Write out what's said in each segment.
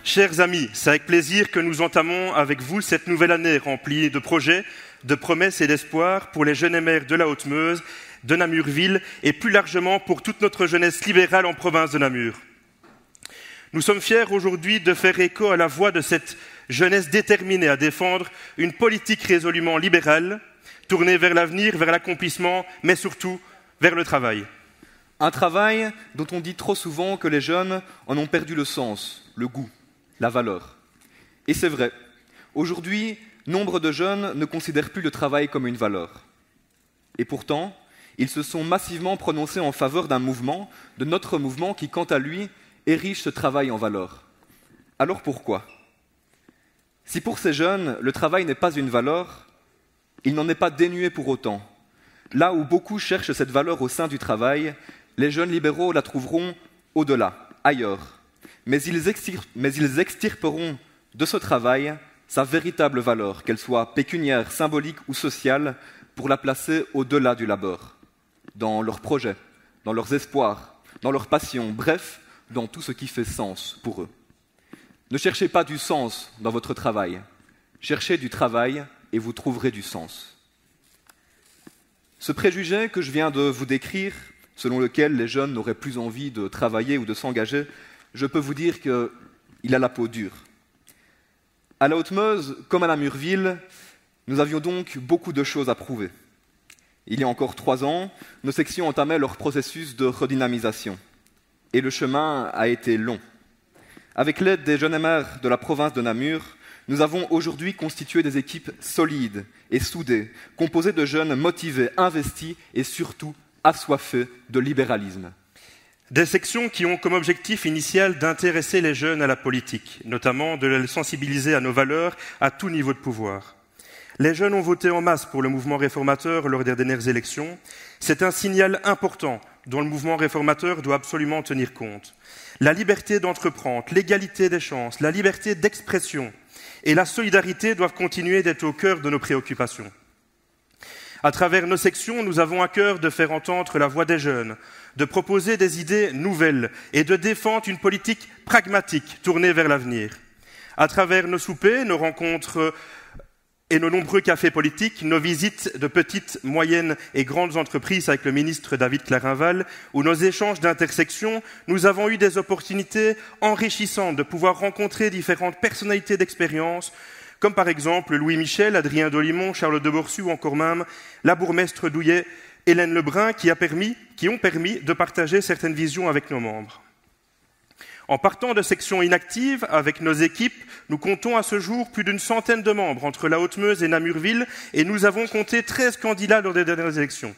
Chers amis, c'est avec plaisir que nous entamons avec vous cette nouvelle année remplie de projets, de promesses et d'espoirs pour les jeunes émères de la Haute-Meuse, de Namur-Ville et plus largement pour toute notre jeunesse libérale en province de Namur. Nous sommes fiers aujourd'hui de faire écho à la voix de cette jeunesse déterminée à défendre une politique résolument libérale, tournée vers l'avenir, vers l'accomplissement, mais surtout vers le travail. Un travail dont on dit trop souvent que les jeunes en ont perdu le sens, le goût, la valeur. Et c'est vrai, aujourd'hui, nombre de jeunes ne considèrent plus le travail comme une valeur. Et pourtant, ils se sont massivement prononcés en faveur d'un mouvement, de notre mouvement qui, quant à lui, érige ce travail en valeur. Alors pourquoi ? Si pour ces jeunes, le travail n'est pas une valeur, il n'en est pas dénué pour autant. Là où beaucoup cherchent cette valeur au sein du travail, les jeunes libéraux la trouveront au-delà, ailleurs. Mais ils extirperont de ce travail sa véritable valeur, qu'elle soit pécuniaire, symbolique ou sociale, pour la placer au-delà du labeur, dans leurs projets, dans leurs espoirs, dans leurs passions, bref, dans tout ce qui fait sens pour eux. Ne cherchez pas du sens dans votre travail, cherchez du travail et vous trouverez du sens. Ce préjugé que je viens de vous décrire, selon lequel les jeunes n'auraient plus envie de travailler ou de s'engager, je peux vous dire qu'il a la peau dure. À la Haute-Meuse, comme à Namur-Ville, nous avions donc beaucoup de choses à prouver. Il y a encore 3 ans, nos sections entamaient leur processus de redynamisation. Et le chemin a été long. Avec l'aide des jeunes émères de la province de Namur, nous avons aujourd'hui constitué des équipes solides et soudées, composées de jeunes motivés, investis et surtout assoiffés de libéralisme. Des sections qui ont comme objectif initial d'intéresser les jeunes à la politique, notamment de les sensibiliser à nos valeurs à tout niveau de pouvoir. Les jeunes ont voté en masse pour le mouvement réformateur lors des dernières élections. C'est un signal important dont le mouvement réformateur doit absolument tenir compte. La liberté d'entreprendre, l'égalité des chances, la liberté d'expression et la solidarité doivent continuer d'être au cœur de nos préoccupations. À travers nos sections, nous avons à cœur de faire entendre la voix des jeunes, de proposer des idées nouvelles et de défendre une politique pragmatique tournée vers l'avenir. À travers nos soupers, nos rencontres et nos nombreux cafés politiques, nos visites de petites, moyennes et grandes entreprises avec le ministre David Clarinval ou nos échanges d'intersection, nous avons eu des opportunités enrichissantes de pouvoir rencontrer différentes personnalités d'expérience, comme par exemple Louis Michel, Adrien Dolimon, Charles de Borsu ou encore même la bourgmestre d'Ouillet, Hélène Lebrun, qui ont permis de partager certaines visions avec nos membres. En partant de sections inactives, avec nos équipes, nous comptons à ce jour plus d'une centaine de membres entre la Haute-Meuse et Namur-Ville et nous avons compté 13 candidats lors des dernières élections.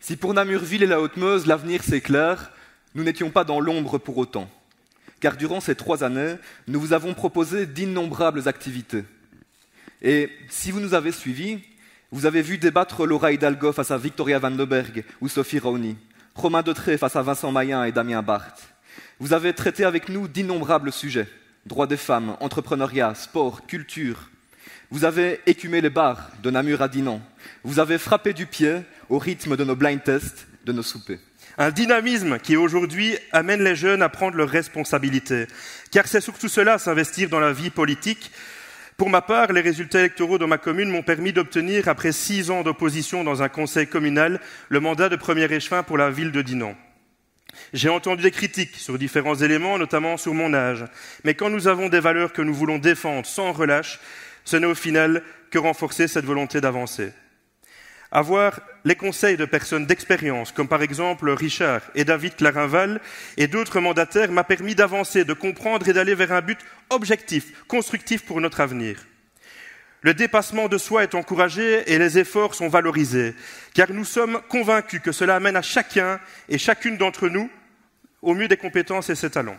Si pour Namur-Ville et la Haute-Meuse, l'avenir c'est clair, nous n'étions pas dans l'ombre pour autant. Car durant ces 3 années, nous vous avons proposé d'innombrables activités. Et si vous nous avez suivis, vous avez vu débattre Laura Hidalgo face à Victoria Van de Berg ou Sophie Raoni, Romain Dautré face à Vincent Mayen et Damien Barthes. Vous avez traité avec nous d'innombrables sujets, droits des femmes, entrepreneuriat, sport, culture. Vous avez écumé les bars de Namur à Dinan. Vous avez frappé du pied au rythme de nos blind tests, de nos soupers. Un dynamisme qui aujourd'hui amène les jeunes à prendre leurs responsabilités. Car c'est surtout cela, s'investir dans la vie politique. Pour ma part, les résultats électoraux dans ma commune m'ont permis d'obtenir, après 6 ans d'opposition dans un conseil communal, le mandat de premier échevin pour la ville de Dinan. J'ai entendu des critiques sur différents éléments, notamment sur mon âge. Mais quand nous avons des valeurs que nous voulons défendre sans relâche, ce n'est au final que renforcer cette volonté d'avancer. Avoir les conseils de personnes d'expérience, comme par exemple Richard et David Clarinval et d'autres mandataires, m'a permis d'avancer, de comprendre et d'aller vers un but objectif, constructif pour notre avenir. Le dépassement de soi est encouragé et les efforts sont valorisés, car nous sommes convaincus que cela amène à chacun et chacune d'entre nous au mieux des compétences et ses talents.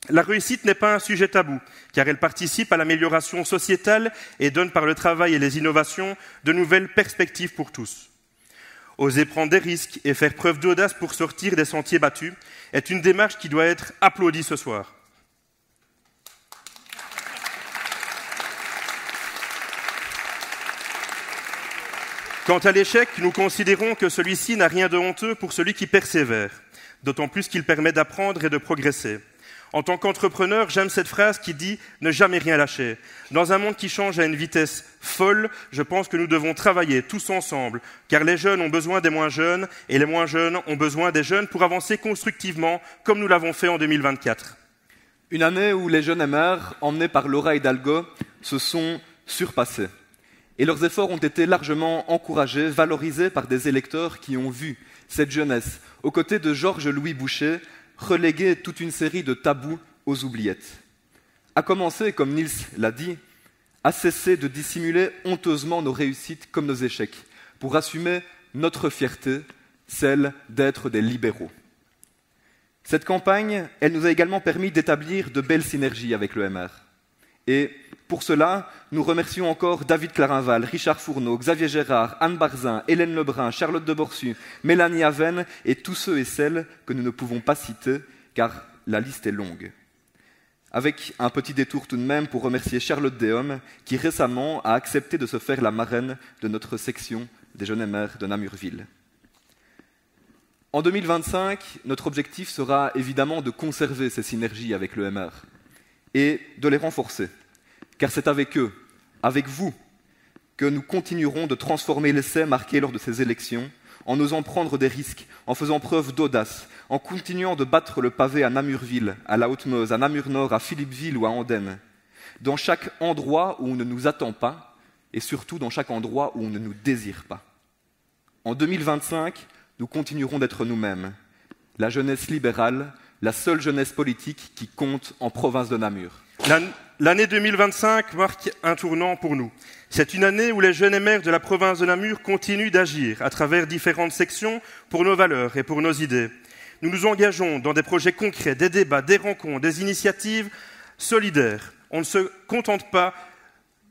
La réussite n'est pas un sujet tabou, car elle participe à l'amélioration sociétale et donne par le travail et les innovations de nouvelles perspectives pour tous. Oser prendre des risques et faire preuve d'audace pour sortir des sentiers battus est une démarche qui doit être applaudie ce soir. Quant à l'échec, nous considérons que celui-ci n'a rien de honteux pour celui qui persévère, d'autant plus qu'il permet d'apprendre et de progresser. En tant qu'entrepreneur, j'aime cette phrase qui dit « ne jamais rien lâcher ». Dans un monde qui change à une vitesse folle, je pense que nous devons travailler tous ensemble, car les jeunes ont besoin des moins jeunes et les moins jeunes ont besoin des jeunes pour avancer constructivement, comme nous l'avons fait en 2024. Une année où les jeunes MR, emmenés par Laura Hidalgo, se sont surpassés. Et leurs efforts ont été largement encouragés, valorisés par des électeurs qui ont vu cette jeunesse, aux côtés de Georges-Louis Boucher, reléguer toute une série de tabous aux oubliettes. À commencer, comme Niels l'a dit, à cesser de dissimuler honteusement nos réussites comme nos échecs, pour assumer notre fierté, celle d'être des libéraux. Cette campagne, elle nous a également permis d'établir de belles synergies avec le MR. Et pour cela, nous remercions encore David Clarinval, Richard Fourneau, Xavier Gérard, Anne Barzin, Hélène Lebrun, Charlotte de Borsu, Mélanie Aven et tous ceux et celles que nous ne pouvons pas citer, car la liste est longue. Avec un petit détour tout de même pour remercier Charlotte Déhomme, qui récemment a accepté de se faire la marraine de notre section des jeunes MR de Namurville. En 2025, notre objectif sera évidemment de conserver ces synergies avec le MR et de les renforcer, car c'est avec eux, avec vous, que nous continuerons de transformer l'essai marqué lors de ces élections, en osant prendre des risques, en faisant preuve d'audace, en continuant de battre le pavé à Namurville, à la Haute-Meuse, à Namur-Nord, à Philippeville ou à Andenne, dans chaque endroit où on ne nous attend pas, et surtout dans chaque endroit où on ne nous désire pas. En 2025, nous continuerons d'être nous-mêmes, la jeunesse libérale, la seule jeunesse politique qui compte en province de Namur. L'année 2025 marque un tournant pour nous. C'est une année où les jeunes MR de la province de Namur continuent d'agir à travers différentes sections pour nos valeurs et pour nos idées. Nous nous engageons dans des projets concrets, des débats, des rencontres, des initiatives solidaires. On ne se contente pas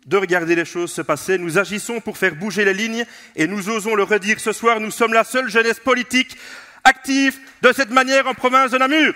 de regarder les choses se passer. Nous agissons pour faire bouger les lignes et nous osons le redire ce soir, nous sommes la seule jeunesse politique active de cette manière en province de Namur.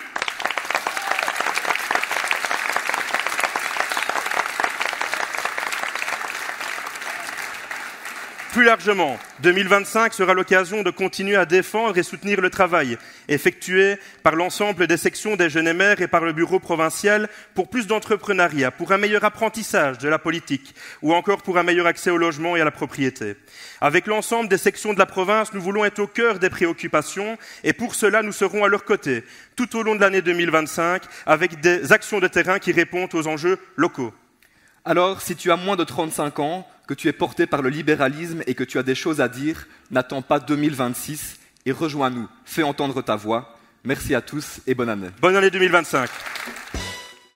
Plus largement, 2025 sera l'occasion de continuer à défendre et soutenir le travail effectué par l'ensemble des sections des jeunes MR et par le bureau provincial pour plus d'entrepreneuriat, pour un meilleur apprentissage de la politique ou encore pour un meilleur accès au logement et à la propriété. Avec l'ensemble des sections de la province, nous voulons être au cœur des préoccupations et pour cela, nous serons à leur côté tout au long de l'année 2025 avec des actions de terrain qui répondent aux enjeux locaux. Alors, si tu as moins de 35 ans, que tu es porté par le libéralisme et que tu as des choses à dire, n'attends pas 2026 et rejoins-nous. Fais entendre ta voix. Merci à tous et bonne année. Bonne année 2025.